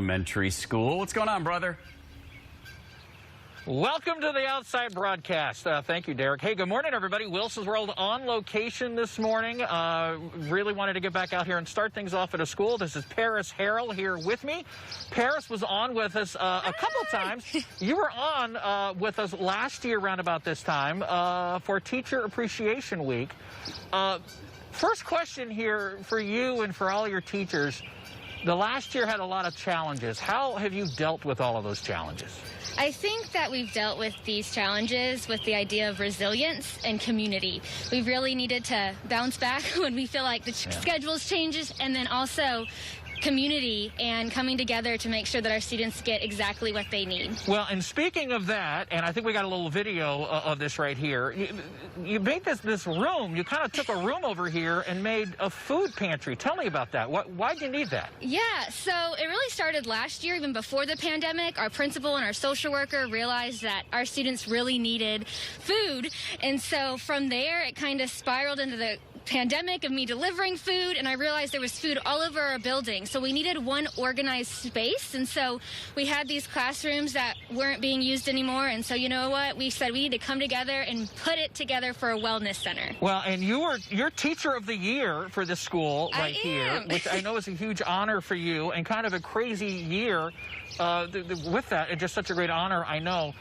Elementary School. What's going on, brother? Welcome to the Outside Broadcast. Thank you, Derek. Hey, good morning, everybody. Wilson's World on location this morning. Really wanted to get back out here and start things off at a school. This is Paris Harrell here with me. Paris was on with us a couple of times. You were on with us last year around about this time for Teacher Appreciation Week. First question here for you and for all your teachers. The last year had a lot of challenges. How have you dealt with all of those challenges? I think that we've dealt with these challenges with the idea of resilience and community. We really needed to bounce back when we feel like the schedules changes, and then also community and coming together to make sure that our students get exactly what they need. Well, and speaking of that, and I think we got a little video of this right here, you made this room, you kind of took a room over here and made a food pantry. Tell me about that. Why'd you need that? Yeah, so it really started last year, even before the pandemic. Our principal and our social worker realized that our students really needed food, and so from there it kind of spiraled into the pandemic of me delivering food, and I realized there was food all over our building. So we needed one organized space, and so we had these classrooms that weren't being used anymore, and so you know what? We said we need to come together and put it together for a wellness center. Well, and you're Teacher of the Year for this school right here, which I know is a huge honor for you, and kind of a crazy year with that, and just such a great honor, I know.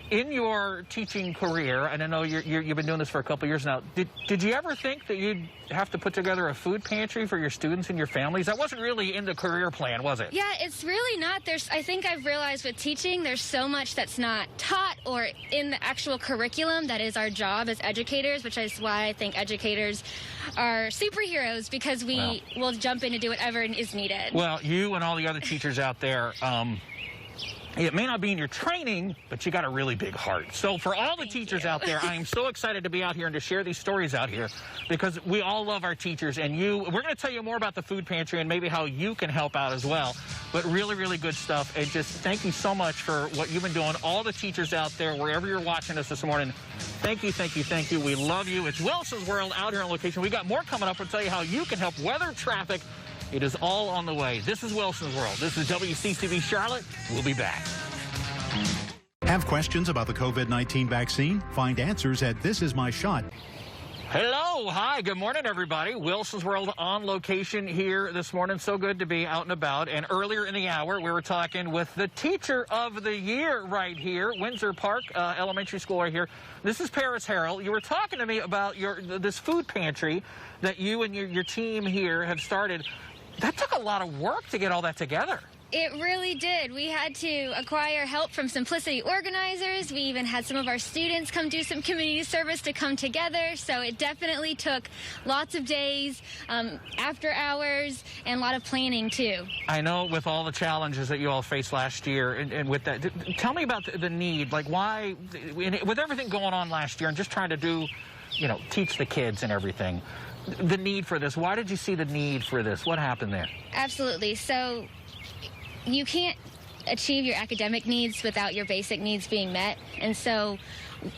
In your teaching career, and I know you've been doing this for a couple years now, did you ever think that you'd have to put together a food pantry for your students and your families? That wasn't really in the career plan, was it? Yeah, it's really not. I think I've realized with teaching, there's so much that's not taught or in the actual curriculum that is our job as educators, which is why I think educators are superheroes, because we will jump in and do whatever is needed. Well, you and all the other teachers out there, it may not be in your training, but you got a really big heart. So for all the teachers out there, I am so excited to be out here and to share these stories out here, because we all love our teachers. And we're going to tell you more about the food pantry and maybe how you can help out as well. But really, really good stuff. And just thank you so much for what you've been doing. All the teachers out there, wherever you're watching us this morning, thank you, thank you, thank you. We love you. It's Wilson's World out here on location. We got more coming up. We'll tell you how you can help weather traffic. It is all on the way. This is Wilson's World. This is WCCB Charlotte. We'll be back. Have questions about the COVID-19 vaccine? Find answers at This Is My Shot. Hello. Hi. Good morning, everybody. Wilson's World on location here this morning. So good to be out and about. And earlier in the hour, we were talking with the Teacher of the Year right here, Windsor Park Elementary School right here. This is Paris Harrell. You were talking to me about this food pantry that you and your team here have started. That took a lot of work to get all that together. It really did. We had to acquire help from Simplicity organizers. We even had some of our students come do some community service to come together. So it definitely took lots of days, after hours, and a lot of planning too. I know with all the challenges that you all faced last year, and with that, tell me about the need. Like why, with everything going on last year and just trying to do, teach the kids and everything, the need for this. Why did you see the need for this? What happened there? Absolutely. So you can't achieve your academic needs without your basic needs being met. And so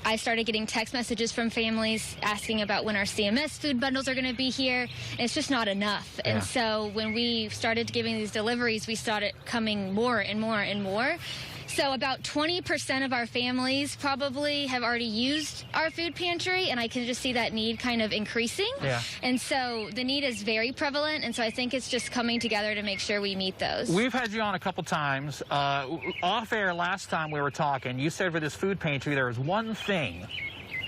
I started getting text messages from families asking about when our CMS food bundles are going to be here. And it's just not enough. Yeah. And so when we started giving these deliveries, we started coming more and more and more. So about 20% of our families probably have already used our food pantry, and I can just see that need kind of increasing. Yeah. And so the need is very prevalent, and so I think it's just coming together to make sure we meet those. We've had you on a couple times. Off air last time we were talking, you said for this food pantry there was one thing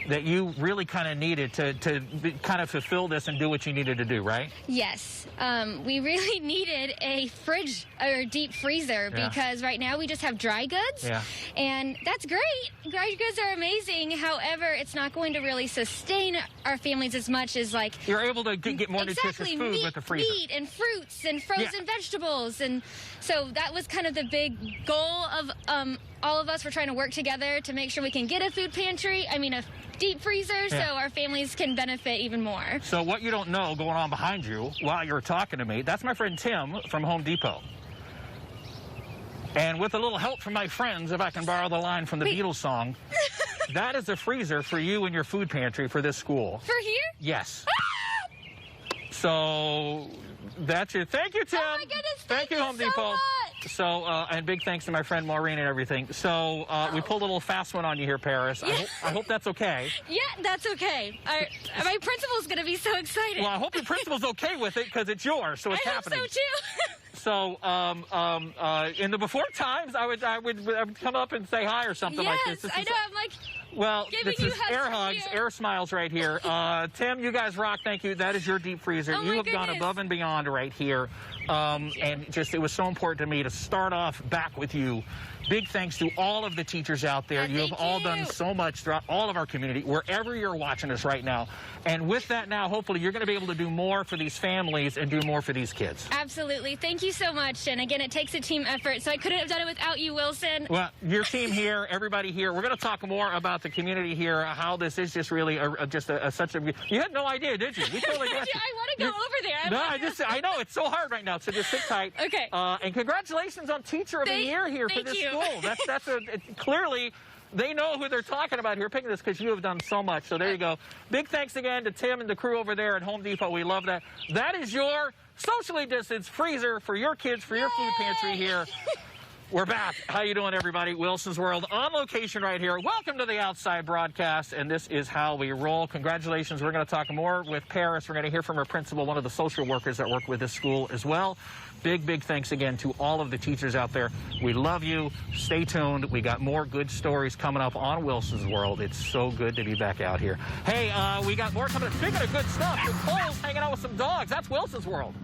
that you really kind of needed to kind of fulfill this and do what you needed to do, right? Yes. We really needed a fridge or deep freezer because right now we just have dry goods. Yeah. And that's great. Dry goods are amazing. However, it's not going to really sustain our families as much as like... You're able to get more nutritious food with the freezer. Meat and fruits and frozen vegetables. And so that was kind of the big goal of all of us. We're trying to work together to make sure we can get a food pantry. I mean, a deep freezer, so our families can benefit even more. So what you don't know going on behind you while you're talking to me, that's my friend Tim from Home Depot. And with a little help from my friends, if I can borrow the line from the Beatles song, that is a freezer for you and your food pantry for this school. For here? Yes. So that's it. Thank you, Tim. Oh my goodness, thank you, Home Depot. Much. So, and big thanks to my friend Maureen and everything. So, we pulled a little fast one on you here, Paris. Yeah. I hope that's okay. Yeah, that's okay. My principal's going to be so excited. Well, I hope your principal's okay with it because it's yours, so it's happening. I hope so, too. So, in the before times, I would come up and say hi or something like this. Yes, I know. I'm like, well, giving this you is air hugs, here. air smiles right here. Tim, you guys rock. Thank you. That is your deep freezer. Oh, you my have gone goodness. above and beyond right here. And just, it was so important to me to start off back with you. Big thanks to all of the teachers out there. Yeah, you have thank all you. done so much throughout all of our community, wherever you're watching us right now. And with that now, hopefully you're going to be able to do more for these families and do more for these kids. Absolutely. Thank you so much. And again, it takes a team effort, so I couldn't have done it without you, Wilson. Well, your team here, everybody here, we're going to talk more about the community here, how this is just really such a... You had no idea, did you? We totally got you. I want to go over there. No, I know, it's so hard right now, so just sit tight. Okay. And congratulations on Teacher of the Year here for this school. Clearly, they know who they're talking about here picking this because you have done so much. So there you go. Big thanks again to Tim and the crew over there at Home Depot. We love that. That is your socially distanced freezer for your kids, for your food pantry here. We're back. How you doing, everybody? Wilson's World on location right here. Welcome to the Outside Broadcast, and this is how we roll. Congratulations. We're going to talk more with Paris. We're going to hear from her principal, one of the social workers that work with this school as well. Big thanks again to all of the teachers out there. We love you. Stay tuned. We got more good stories coming up on Wilson's World. It's so good to be back out here. Hey, we got more coming up. Speaking of good stuff, Nicole's hanging out with some dogs. That's Wilson's World.